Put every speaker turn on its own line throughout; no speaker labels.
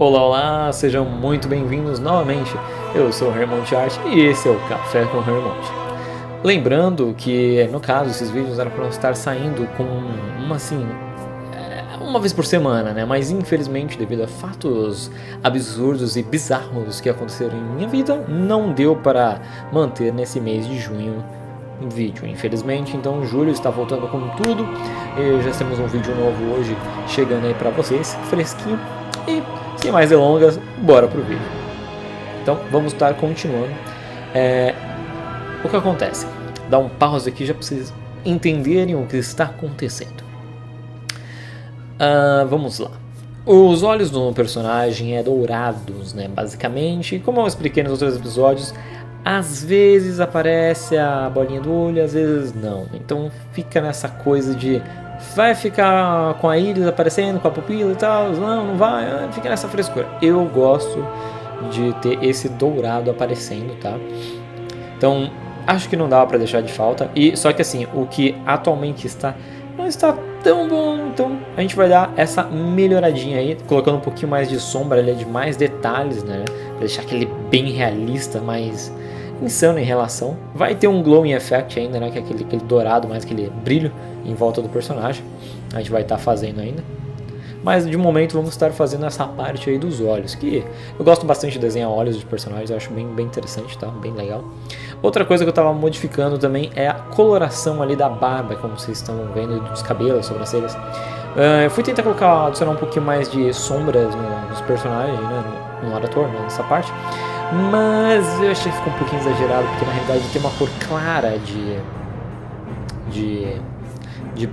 Olá, olá, sejam muito bem-vindos novamente. Eu sou o Hermonte Art e esse é o Café com Hermonte. Lembrando que, no caso, esses vídeos eram para estar saindo com uma vez por semana, né? Mas infelizmente, devido a fatos absurdos e bizarros que aconteceram em minha vida, não deu para manter nesse mês de junho um vídeo, infelizmente. Então julho está voltando com tudo e já temos um vídeo novo hoje chegando aí para vocês, fresquinho. E sem mais delongas, bora pro vídeo. Então vamos estar continuando. O que acontece? Dá um pause aqui já para vocês entenderem o que está acontecendo. Vamos lá. Os olhos do personagem é dourados, né? Basicamente, como eu expliquei nos outros episódios, às vezes aparece a bolinha do olho, às vezes não. Então fica nessa coisa de vai ficar com a íris aparecendo, com a pupila e tal, não vai, fica nessa frescura. Eu gosto de ter esse dourado aparecendo, tá? Então acho que não dava pra deixar de falta. E só que assim, o que atualmente não está tão bom, então a gente vai dar essa melhoradinha aí, colocando um pouquinho mais de sombra ali, de mais detalhes, né? Pra deixar aquele bem realista, mais insano em relação. Vai ter um glowing effect ainda, né? Que é aquele dourado, mais aquele brilho em volta do personagem. A gente vai estar fazendo ainda. Mas de momento vamos estar fazendo essa parte aí dos olhos, que eu gosto bastante de desenhar olhos de personagens, eu acho bem interessante, tá? Bem legal. Outra coisa que eu estava modificando também é a coloração ali da barba, como vocês estão vendo, dos cabelos, sobrancelhas. Eu fui tentar adicionar um pouquinho mais de sombras nos personagens, né? No ator, né? Nessa parte. Mas eu achei que ficou um pouquinho exagerado, porque na realidade tem uma cor clara de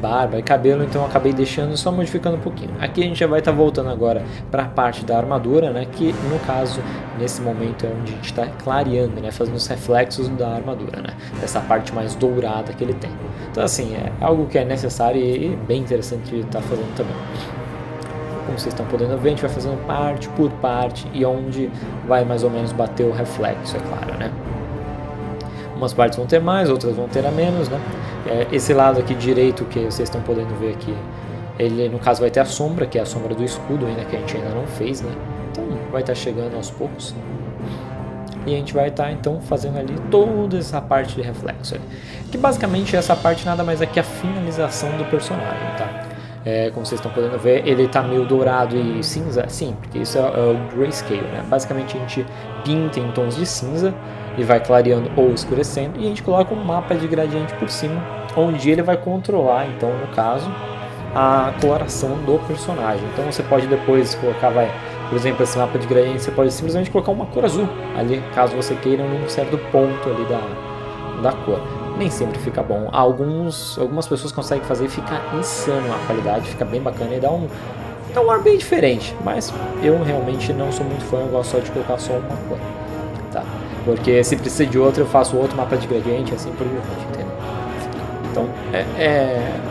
barba e cabelo, então eu acabei deixando, só modificando um pouquinho. Aqui a gente já vai estar voltando agora para a parte da armadura, né, que no caso, nesse momento é onde a gente está clareando, né, fazendo os reflexos da armadura, né, dessa parte mais dourada que ele tem. Então assim, é algo que é necessário e bem interessante de estar fazendo também. Como vocês estão podendo ver, a gente vai fazendo parte por parte e onde vai mais ou menos bater o reflexo, é claro, né. Umas partes vão ter mais, outras vão ter a menos, né. Esse lado aqui direito que vocês estão podendo ver aqui, ele no caso vai ter a sombra, que é a sombra do escudo ainda, que a gente ainda não fez, né. Então vai estar chegando aos poucos. E a gente vai estar então fazendo ali toda essa parte de reflexo ali. Que basicamente essa parte nada mais é que a finalização do personagem, tá. Como vocês estão podendo ver, ele está meio dourado e cinza, sim, porque isso é o grayscale, né? Basicamente a gente pinta em tons de cinza e vai clareando ou escurecendo, e a gente coloca um mapa de gradiente por cima, onde ele vai controlar, então no caso, a coloração do personagem. Então você pode depois colocar, por exemplo, esse mapa de gradiente, você pode simplesmente colocar uma cor azul ali, caso você queira num certo ponto ali da cor. Nem sempre fica bom. Algumas pessoas conseguem fazer e fica insano a qualidade, fica bem bacana e dá um ar bem diferente. Mas eu realmente não sou muito fã, eu gosto só de colocar só uma cor, tá? Porque se precisa de outro, eu faço outro mapa de gradiente, assim por diante, entendeu? Então,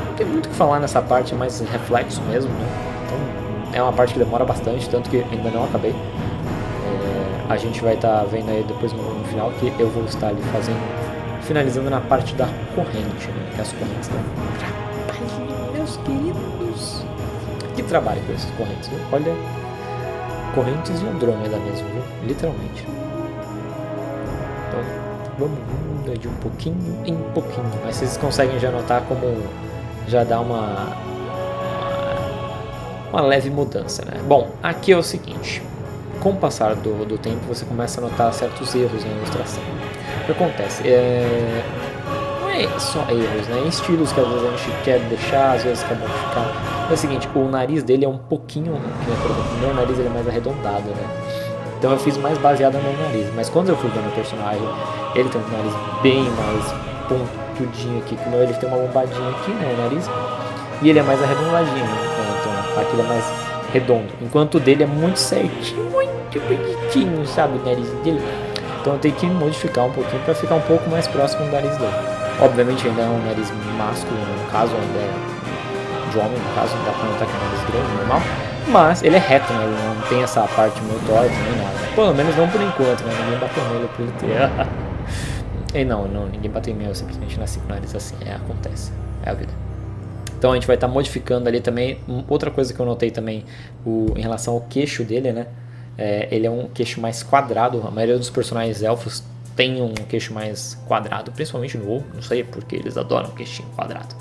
não tem muito o que falar nessa parte, é mais reflexo mesmo, né? Então, é uma parte que demora bastante, tanto que ainda não acabei. A gente vai estar vendo aí depois no final que eu vou estar ali finalizando na parte da corrente, né? Que as correntes dão trabalhinho, meus queridos. Que trabalho com essas correntes, viu? Olha, correntes de Andrômeda mesmo, viu? Literalmente. Então, vamos indo de um pouquinho em pouquinho. Mas vocês conseguem já notar como já dá uma leve mudança, né? Bom, aqui é o seguinte. Com o passar do tempo, você começa a notar certos erros na ilustração. O que acontece? Não é só erros, né? Estilos que às vezes a gente quer deixar, às vezes quer modificar. É o seguinte, o nariz dele é um pouquinho, por exemplo, o meu nariz ele é mais arredondado, né? Então eu fiz mais baseado no meu nariz. Mas quando eu fui vendo o personagem, ele tem um nariz bem mais pontudinho aqui, que o meu ele tem uma lombadinha aqui, né, o nariz, e ele é mais arredondadinho, né? Então aqui ele é mais redondo, enquanto o dele é muito certinho, muito bonitinho, sabe, o nariz dele. Então eu tenho que modificar um pouquinho para ficar um pouco mais próximo do nariz dele. Obviamente ainda é um nariz másculo, no caso, ainda é de homem, no caso, não dá pra notar que é um nariz grande, normal. Mas ele é reto, né? Ele não tem essa parte meio torta nem nada. Pelo menos não por enquanto, né? Ninguém bateu nele por inteiro. E não, ninguém bateu em mim, eu simplesmente nasci com o nariz assim, acontece, é a vida. Então a gente vai estar modificando ali também. Outra coisa que eu notei também em relação ao queixo dele, né? Ele é um queixo mais quadrado. A maioria dos personagens elfos tem um queixo mais quadrado, principalmente no WoW. Não sei porque eles adoram queixinho quadrado.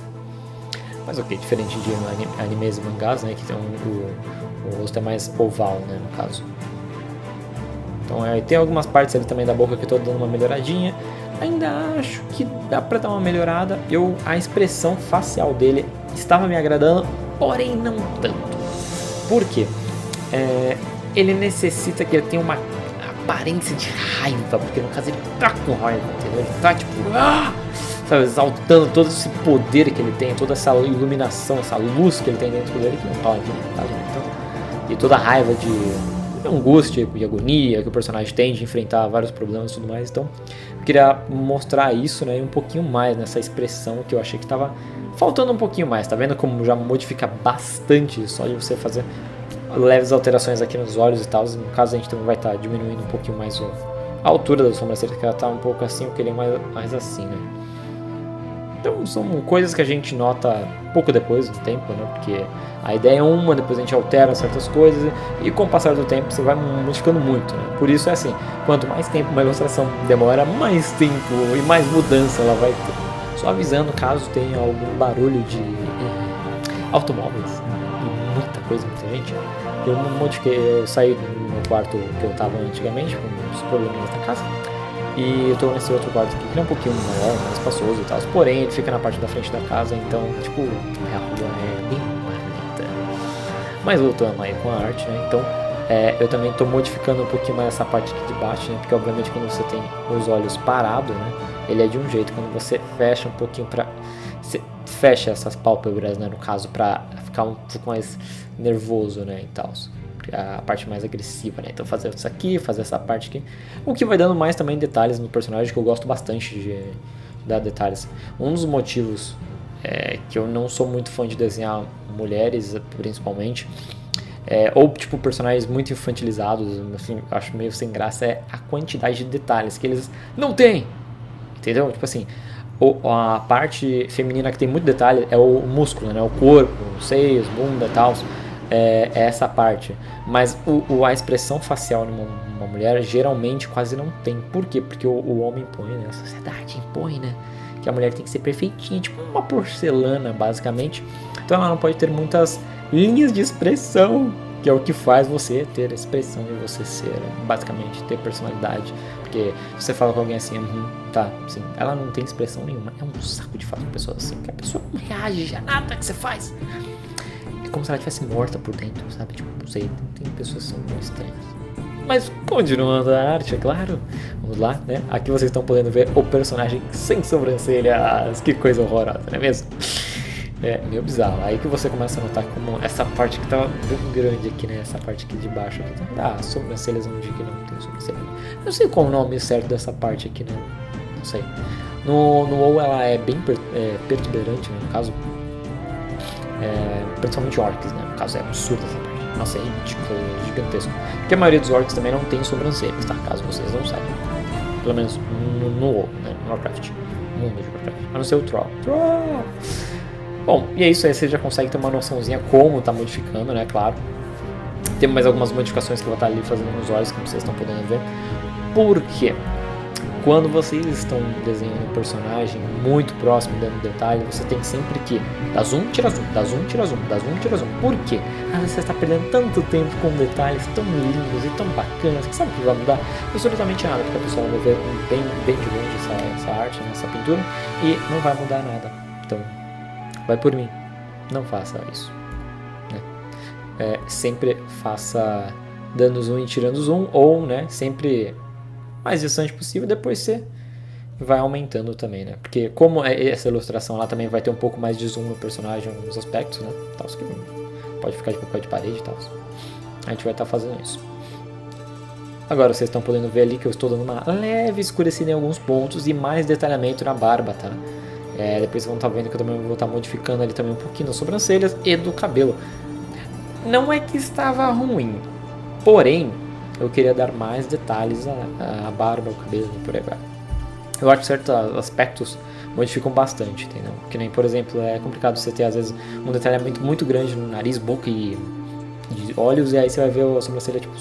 Mas ok, diferente de animes e mangás, né, que tem o rosto é mais oval, né, no caso. Então tem algumas partes ali também da boca que eu tô dando uma melhoradinha. Ainda acho que dá pra dar uma melhorada. A expressão facial dele estava me agradando, porém não tanto. Por quê? Ele necessita que ele tenha uma aparência de raiva, porque no caso ele tá com raiva, entendeu? Ele tá tipo, sabe, exaltando todo esse poder que ele tem, toda essa iluminação, essa luz que ele tem dentro dele, que não tá aqui no caso, né? Então, e toda a raiva de angústia e agonia que o personagem tem de enfrentar vários problemas e tudo mais. Então eu queria mostrar isso, né, e um pouquinho mais nessa expressão que eu achei que tava faltando um pouquinho mais. Tá vendo como já modifica bastante só de você fazer leves alterações aqui nos olhos e tal. No caso a gente também vai estar diminuindo um pouquinho mais a altura da sobrancelha, que ela tá um pouco assim, eu queria mais assim, né. Então são coisas que a gente nota pouco depois do tempo, né? Porque a ideia é uma, depois a gente altera certas coisas e com o passar do tempo você vai modificando muito, né? Por isso é assim, quanto mais tempo uma ilustração demora, mais tempo e mais mudança ela vai ter. Só avisando caso tenha algum barulho de automóveis e muita coisa, muita gente. Eu saí do meu quarto que eu estava antigamente, com os probleminhas da casa. E eu tô nesse outro quarto aqui, que é um pouquinho maior, mais espaçoso e tal. Porém, ele fica na parte da frente da casa, então, tipo, a rua é bem bonita. Mas voltando aí com a arte, né? Então, eu também tô modificando um pouquinho mais essa parte aqui de baixo, né? Porque, obviamente, quando você tem os olhos parados, né? Ele é de um jeito. Quando você fecha um pouquinho você fecha essas pálpebras, né? No caso, pra ficar um pouco mais nervoso, né? E tal. A parte mais agressiva, né? Então fazer isso aqui, fazer essa parte aqui, o que vai dando mais também detalhes no personagem, que eu gosto bastante de dar detalhes. Um dos motivos que eu não sou muito fã de desenhar mulheres, principalmente, ou tipo personagens muito infantilizados, assim, acho meio sem graça, é a quantidade de detalhes que eles não têm, entendeu? Tipo assim, a parte feminina que tem muito detalhe é o músculo, né? O corpo, os seios, bunda e tal. É essa parte, mas a expressão facial numa mulher geralmente quase não tem. Por quê? Porque o homem impõe, né? A sociedade impõe, né? Que a mulher tem que ser perfeitinha, tipo uma porcelana, basicamente. Então ela não pode ter muitas linhas de expressão, que é o que faz você ter expressão e você ser, basicamente, ter personalidade. Porque se você fala com alguém assim, tá, sim, ela não tem expressão nenhuma. É um saco de falar com pessoas assim, que a pessoa não reage a nada que você faz. Como se ela estivesse morta por dentro, sabe? Tipo, não sei, tem pessoas que são muito estranhas. Mas continuando a arte, é claro. Vamos lá, né? Aqui vocês estão podendo ver o personagem sem sobrancelhas. Que coisa horrorosa, não é mesmo? É meio bizarro. Aí que você começa a notar como essa parte que tá bem grande aqui, né? Essa parte aqui de baixo aqui. Sobrancelhas onde que não tem sobrancelha. Eu não sei qual o nome certo dessa parte aqui, né? Não sei. No WoW ela é bem perturbante, né? No caso. Principalmente orcs, né? No caso é absurdo essa parte. Nossa, é ridículo, é gigantesco. Porque a maioria dos orcs também não tem sobrancelhas, tá? Caso vocês não saibam. Pelo menos no WoW, né? No Warcraft. No mundo de Warcraft. A não ser o Troll. Bom, e é isso aí. Você já consegue ter uma noçãozinha como tá modificando, né? Claro. Tem mais algumas modificações que eu vou estar ali fazendo nos olhos, como vocês estão podendo ver. Por quê? Quando vocês estão desenhando um personagem muito próximo, dando detalhe, você tem sempre que dar zoom, tira zoom, dar zoom, tira zoom, dar zoom, tira zoom. Por quê? Às vezes você está perdendo tanto tempo com detalhes tão lindos e tão bacanas que sabe o que vai mudar? Absolutamente nada, porque a pessoa vai ver bem de longe essa arte, essa pintura, e não vai mudar nada. Então, vai por mim, não faça isso. Né? Sempre faça dando zoom e tirando zoom, ou né, sempre mais distante possível, depois você vai aumentando também, né? Porque como essa ilustração lá também vai ter um pouco mais de zoom no personagem em alguns aspectos, né? Tal, que pode ficar de papel de parede e tal. A gente vai estar fazendo isso. Agora vocês estão podendo ver ali que eu estou dando uma leve escurecida em alguns pontos e mais detalhamento na barba, tá? Depois vocês vão estar vendo que eu também vou estar modificando ali também um pouquinho das sobrancelhas e do cabelo. Não é que estava ruim, porém eu queria dar mais detalhes à barba, ao cabelo e por aí vai. Eu acho que certos aspectos modificam bastante, entendeu? Que nem, por exemplo, é complicado você ter às vezes um detalhamento muito grande no nariz, boca e olhos, e aí você vai ver a sobrancelha tipo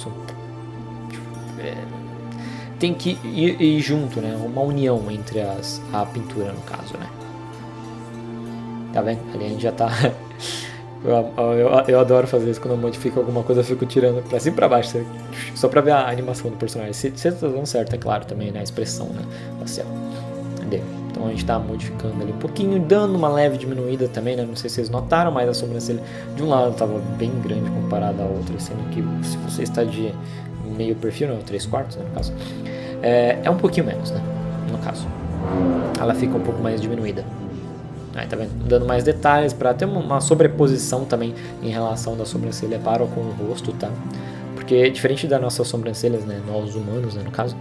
tem que ir junto, né? Uma união entre a pintura, no caso, né? Tá vendo? Ali a gente já tá... eu adoro fazer isso quando eu modifico alguma coisa, eu fico tirando pra cima e pra baixo, só pra ver a animação do personagem. Se tá dando certo, é claro, também, né? A expressão, né? Facial dele. Então a gente tá modificando ali um pouquinho, dando uma leve diminuída também, né? Não sei se vocês notaram, mas a sobrancelha de um lado tava bem grande comparada à outra, sendo que se você está de meio perfil, não, 3/4, né, no caso, é um pouquinho menos, né? No caso, ela fica um pouco mais diminuída. Aí, tá vendo? Dando mais detalhes para ter uma sobreposição também em relação da sobrancelha para com o rosto, tá? Porque diferente das nossas sobrancelhas, né, nós humanos, né, no caso,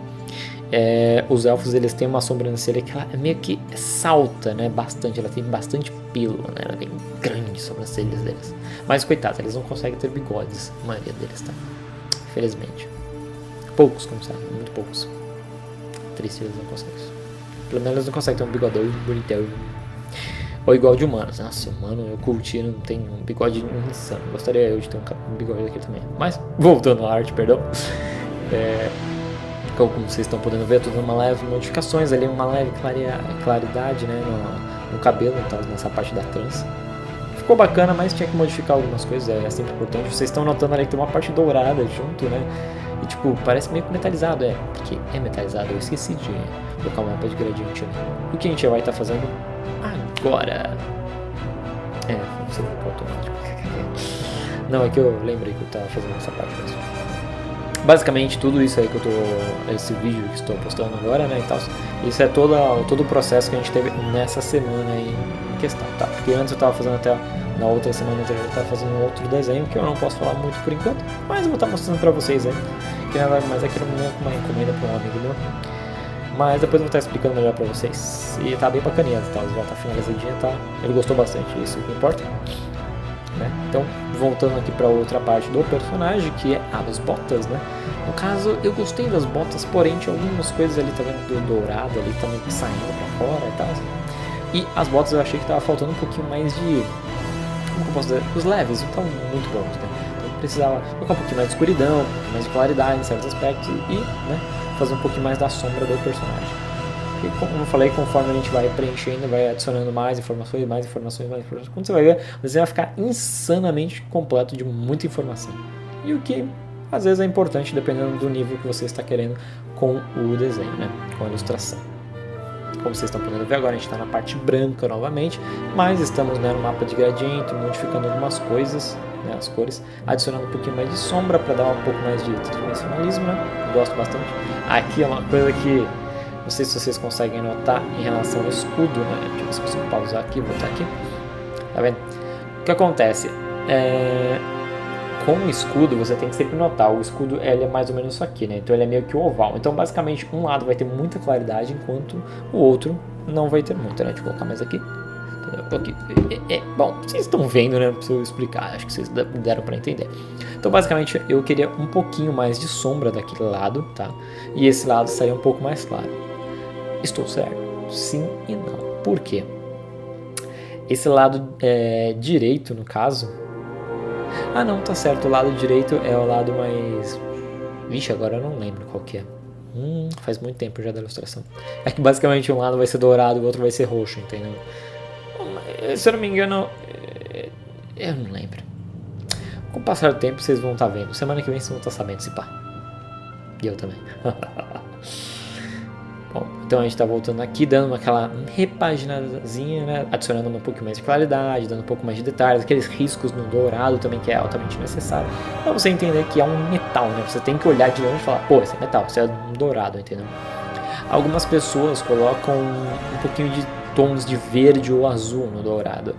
os elfos eles têm uma sobrancelha que ela meio que salta, né, bastante, ela tem bastante pelo, né, ela é bem grande as sobrancelhas deles. Mas coitados, eles não conseguem ter bigodes, a maioria deles, tá? Infelizmente. Poucos conseguem, muito poucos. Triste, eles não conseguem isso. Pelo menos eles não conseguem ter um bigodão bonitão. Ou igual de humanos. Nossa, humano, eu curti, não tem um bigode insano. Gostaria eu de ter um bigode aqui também. Mas, voltando à arte, perdão. Como vocês estão podendo ver, eu tô dando uma leve modificações ali, uma leve claridade, né, no cabelo, então, nessa parte da trança. Ficou bacana, mas tinha que modificar algumas coisas, é sempre importante. Vocês estão notando ali que tem uma parte dourada junto, né? E tipo, parece meio que metalizado, porque é metalizado. Eu esqueci de colocar uma mapa de gradiente ali. O que a gente vai estar fazendo agora? Você não automático. Não, é que eu lembrei que eu tava fazendo essa parte mesmo. Basicamente tudo isso aí que eu tô, esse vídeo que estou postando agora, né, e tal, isso é todo o processo que a gente teve nessa semana aí em questão, tá? Porque antes eu tava fazendo até na outra semana anterior, eu tava fazendo um outro desenho que eu não posso falar muito por enquanto, mas eu vou estar mostrando pra vocês aí, que nada mais é que no momento uma encomenda pra um amigo meu, mas depois eu vou estar explicando melhor pra vocês, e tá bem bacaninha, tá? Já tá finalizadinha, tá? Ele gostou bastante, isso que importa. Né? Então, voltando aqui para outra parte do personagem, que é as botas, né? No caso, eu gostei das botas, porém tinha algumas coisas ali, tá vendo, do dourado ali também saindo para fora e tal. E as botas eu achei que tava faltando um pouquinho mais de... Como que eu posso dizer? Os levels estão muito bons, né? Então precisava colocar um pouquinho mais de escuridão, um pouquinho mais de claridade em certos aspectos e, né, fazer um pouquinho mais da sombra do personagem. E como eu falei, conforme a gente vai preenchendo, vai adicionando mais informações, quando você vai ver, o desenho vai ficar insanamente completo de muita informação. E o que às vezes é importante dependendo do nível que você está querendo com o desenho, né? Com a ilustração. Como vocês estão podendo ver agora, a gente está na parte branca novamente, mas estamos, né, no mapa de gradiente, modificando algumas coisas, né, as cores, adicionando um pouquinho mais de sombra para dar um pouco mais de tridimensionalismo, né? Gosto bastante. Aqui é uma coisa que não sei se vocês conseguem notar em relação ao escudo, né? Deixa eu ver se eu consigo pausar aqui, botar aqui. Tá vendo? O que acontece? Com o escudo, você tem que sempre notar. O escudo ele é mais ou menos isso aqui, né? Então ele é meio que oval. Então basicamente um lado vai ter muita claridade, enquanto o outro não vai ter muita, né? Deixa eu colocar mais aqui. Aqui. Bom, vocês estão vendo, né? Não preciso explicar, acho que vocês deram para entender. Então, basicamente, eu queria um pouquinho mais de sombra daquele lado, tá? E esse lado seria um pouco mais claro. Estou certo? Sim e não. Por quê? Esse lado direito, no caso... Ah, não, tá certo. O lado direito é o lado mais... Vixe, agora eu não lembro qual que é. Faz muito tempo já da ilustração. É que basicamente um lado vai ser dourado e o outro vai ser roxo, entendeu? Se eu não me engano, eu não lembro. Com o passar do tempo vocês vão estar vendo. Semana que vem vocês vão estar sabendo se pá. E eu também. Bom, então a gente está voltando aqui, dando aquela repaginadazinha, né? Adicionando um pouquinho mais de claridade, dando um pouco mais de detalhes, aqueles riscos no dourado também que é altamente necessário. Para você entender que é um metal, né? Você tem que olhar de longe e falar, pô, esse é metal, esse é um dourado, entendeu? Algumas pessoas colocam um pouquinho de tons de verde ou azul no dourado.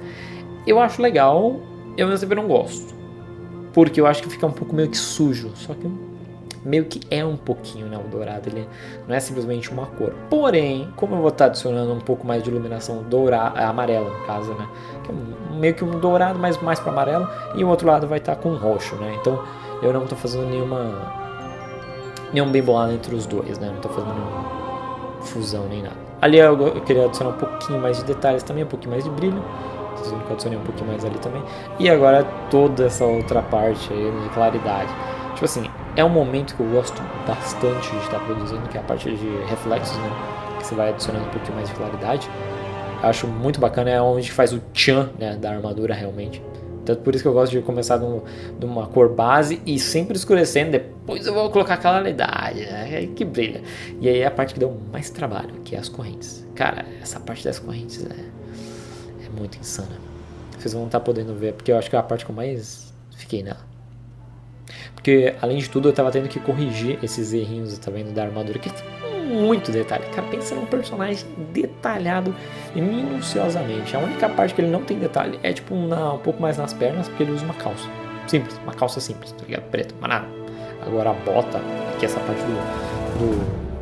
Eu acho legal, eu sempre não gosto. Porque eu acho que fica um pouco meio que sujo. Só que meio que é um pouquinho, né, o dourado. Ele não é simplesmente uma cor. Porém, como eu vou estar adicionando um pouco mais de iluminação amarela, no caso, né? Que é meio que um dourado, mas mais para amarelo. E o outro lado vai estar com roxo, né? Então eu não estou fazendo nenhum bem bolado entre os dois, né? Não estou fazendo nenhuma fusão nem nada. Ali eu queria adicionar um pouquinho mais de detalhes também, um pouquinho mais de brilho. Vocês viram que eu adicionei um pouquinho mais ali também. E agora toda essa outra parte aí de claridade. Tipo assim, é um momento que eu gosto bastante de estar produzindo, que é a parte de reflexos, né? Que você vai adicionando um pouquinho mais de claridade. Acho muito bacana, é onde faz o tchan, né, da armadura realmente. Tanto por isso que eu gosto de começar numa cor base e sempre escurecendo, depois eu vou colocar claridade, né, que brilha. E aí é a parte que deu mais trabalho, que é as correntes. Cara, essa parte das correntes é muito insana. Vocês vão estar podendo ver, porque eu acho que é a parte que eu mais fiquei nela. Porque, além de tudo, eu tava tendo que corrigir esses errinhos, tá vendo, da armadura, que tem muito detalhe. Cara, pensa num personagem detalhado e minuciosamente. A única parte que ele não tem detalhe é, tipo, um pouco mais nas pernas, porque ele usa uma calça. Simples, uma calça simples, tá ligado? Preta, mas nada. Agora a bota, aqui essa parte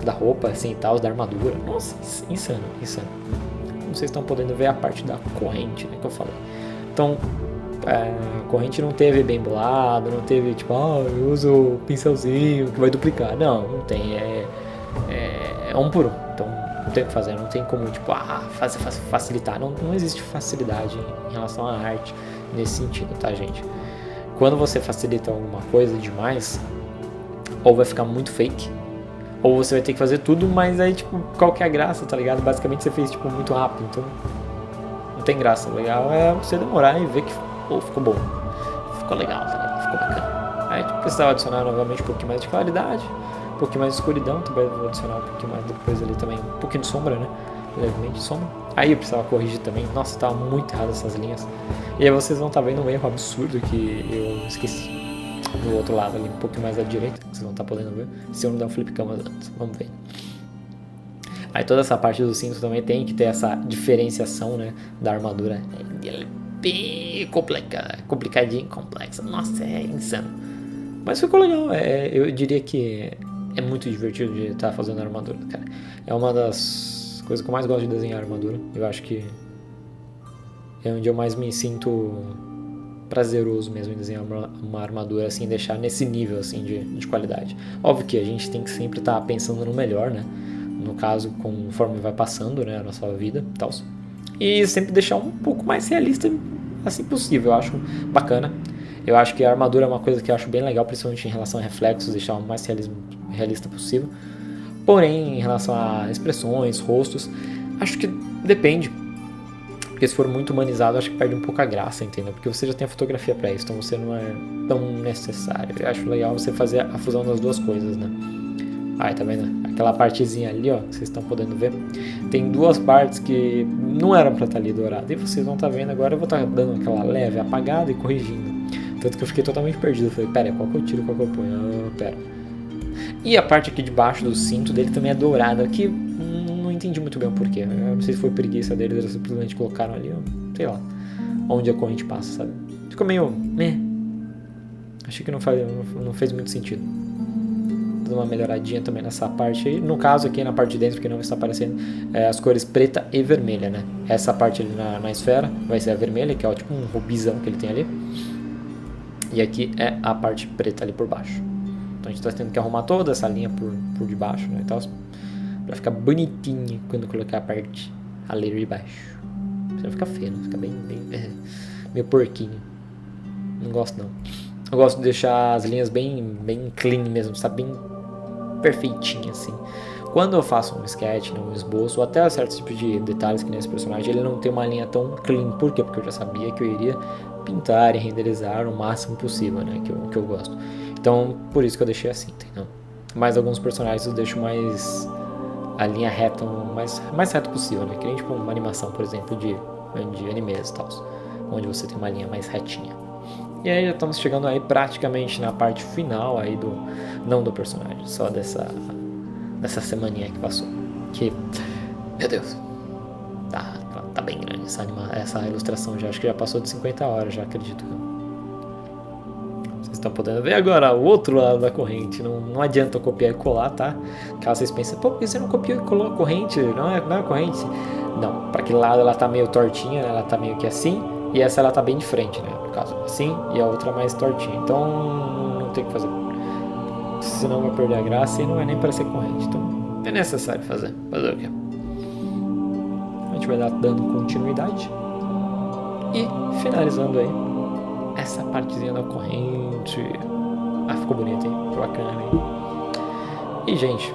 da roupa, assim, e tal, da armadura. Nossa, insano, insano. Vocês estão podendo ver a parte da corrente, né, que eu falei. Então, a corrente não teve bem bolado, não teve tipo, eu uso o pincelzinho que vai duplicar. Não tem, é um por um. Então não tem o que fazer, não tem como tipo, facilitar. Não existe facilidade em relação à arte nesse sentido, tá, gente? Quando você facilita alguma coisa demais, ou vai ficar muito fake, ou você vai ter que fazer tudo, mas aí tipo, qual que é a graça, tá ligado? Basicamente você fez tipo muito rápido, então não tem graça. O legal é você demorar e ver que ficou bom, ficou legal, tá ligado? Ficou bacana. Aí tu precisava adicionar novamente um pouquinho mais de claridade, um pouquinho mais de escuridão, também vou adicionar um pouquinho mais depois ali também, um pouquinho de sombra, né? Levemente de sombra. Aí eu precisava corrigir também, nossa, tava muito errado essas linhas. E aí vocês vão estar vendo um erro absurdo que eu esqueci. Do outro lado ali, um pouquinho mais à direita, vocês vão estar podendo ver, se eu não der um flip canvas antes, vamos ver. Aí toda essa parte do cinto também tem que ter essa diferenciação, né, da armadura. Ela é bem complicadinha, complexa. Nossa, é insano. Mas ficou legal. Eu diria que é muito divertido de estar fazendo armadura, cara. É uma das coisas que eu mais gosto de desenhar armadura. Eu acho que é onde eu mais me sinto prazeroso mesmo em desenhar uma armadura, assim, deixar nesse nível, assim, de qualidade. Óbvio que a gente tem que sempre estar pensando no melhor, né? No caso, conforme vai passando, né, a nossa vida e tal. E sempre deixar um pouco mais realista, assim possível. Eu acho bacana. Eu acho que a armadura é uma coisa que eu acho bem legal, principalmente em relação a reflexos, deixar o mais realista possível. Porém, em relação a expressões, rostos, acho que depende. Porque se for muito humanizado, acho que perde um pouco a graça, entendeu? Porque você já tem a fotografia pra isso, então você não é tão necessário. Eu acho legal você fazer a fusão das duas coisas, né? Aí, tá vendo? Aquela partezinha ali, ó, que vocês estão podendo ver. Tem duas partes que não eram pra estar ali dourada. E vocês vão estar vendo agora, eu vou estar dando aquela leve apagada e corrigindo. Tanto que eu fiquei totalmente perdido. Eu falei, pera, qual que eu tiro, qual que eu ponho? Pera. E a parte aqui de baixo do cinto dele também é dourada, que não entendi muito bem o porquê. Eu não sei se foi preguiça deles, eles simplesmente colocaram ali, ó, sei lá, onde a corrente passa, sabe? Ficou meio, achei que não fez muito sentido. Vou dar uma melhoradinha também nessa parte aí. No caso aqui na parte de dentro, que não está aparecendo, as cores preta e vermelha, né? Essa parte ali na esfera vai ser a vermelha, que é tipo um rubizão que ele tem ali. E aqui é a parte preta ali por baixo. Então a gente está tendo que arrumar toda essa linha por debaixo, né, e tal, pra ficar bonitinho quando colocar a parte ali de baixo. Senão fica feio, né? Fica bem meio porquinho. Não gosto não. Eu gosto de deixar as linhas bem clean mesmo, sabe? Bem perfeitinho assim. Quando eu faço um sketch, um esboço, ou até certos tipos de detalhes que nesse personagem, ele não tem uma linha tão clean. Por quê? Porque eu já sabia que eu iria pintar e renderizar o máximo possível, né? Que eu gosto. Então, por isso que eu deixei assim, entendeu? Mas alguns personagens eu deixo mais a linha reta, mais reto possível, né? Que nem tipo uma animação, por exemplo, de animes e tal, onde você tem uma linha mais retinha. E aí já estamos chegando aí praticamente na parte final aí não do personagem, só dessa semaninha que passou. Que, meu Deus, tá bem grande essa ilustração já, acho que já passou de 50 horas, já acredito. Vocês estão podendo ver agora o outro lado da corrente. Não adianta eu copiar e colar, tá? Caso vocês pensem, pô, por que você não copiou e colou a corrente? Não é a corrente? Não, para aquele lado ela tá meio tortinha, né? Ela tá meio que assim, e essa ela tá bem de frente, né? No caso, assim, e a outra mais tortinha. Então não tem o que fazer. Senão vai perder a graça e não vai nem parecer corrente. Então é necessário fazer o quê? A gente vai dando continuidade e finalizando aí essa partezinha da corrente. ficou bonito, hein? Ficou bacana, hein? E, gente,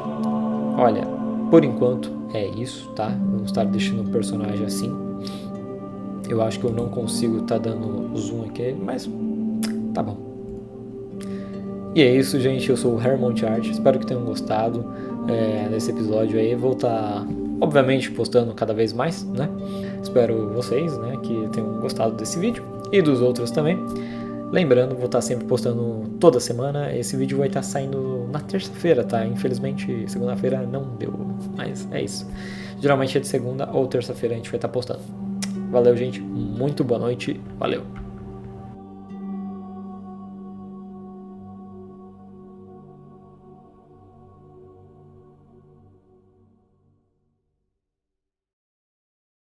olha, por enquanto é isso, tá? Vamos estar deixando o personagem assim. Eu acho que eu não consigo estar dando zoom aqui, mas tá bom. E é isso, gente. Eu sou o Hermont Art. Espero que tenham gostado desse episódio aí. Vou estar, obviamente, postando cada vez mais, né? Espero vocês, né, que tenham gostado desse vídeo e dos outros também. Lembrando, vou estar sempre postando toda semana. Esse vídeo vai estar saindo na terça-feira, tá? Infelizmente, segunda-feira não deu, mas é isso. Geralmente é de segunda ou terça-feira a gente vai estar postando. Valeu, gente. Muito boa noite. Valeu.